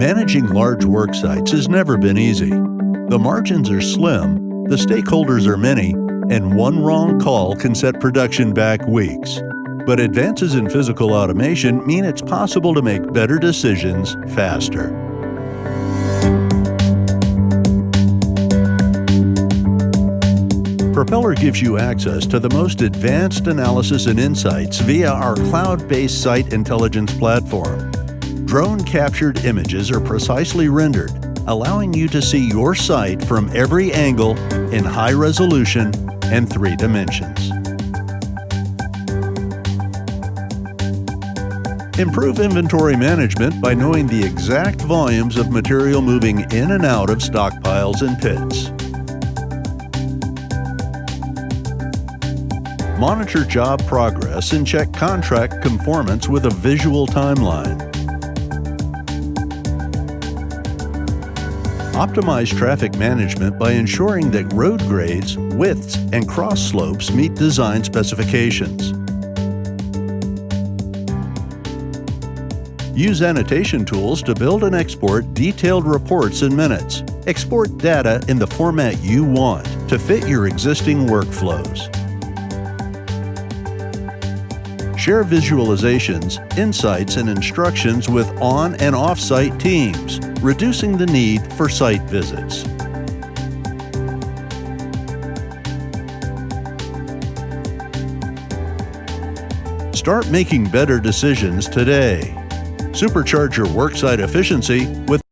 Managing large work sites has never been easy. The margins are slim, the stakeholders are many, and one wrong call can set production back weeks. But advances in physical automation mean it's possible to make better decisions faster. Propeller gives you access to the most advanced analysis and insights via our cloud-based site intelligence platform. Drone-captured images are precisely rendered, allowing you to see your site from every angle in high resolution and 3 dimensions. Improve inventory management by knowing the exact volumes of material moving in and out of stockpiles and pits. Monitor job progress and check contract conformance with a visual timeline. Optimize traffic management by ensuring that road grades, widths, and cross slopes meet design specifications. Use annotation tools to build and export detailed reports in minutes. Export data in the format you want to fit your existing workflows. Share visualizations, insights, and instructions with on- and off-site teams, reducing the need for site visits. Start making better decisions today. Supercharge your worksite efficiency with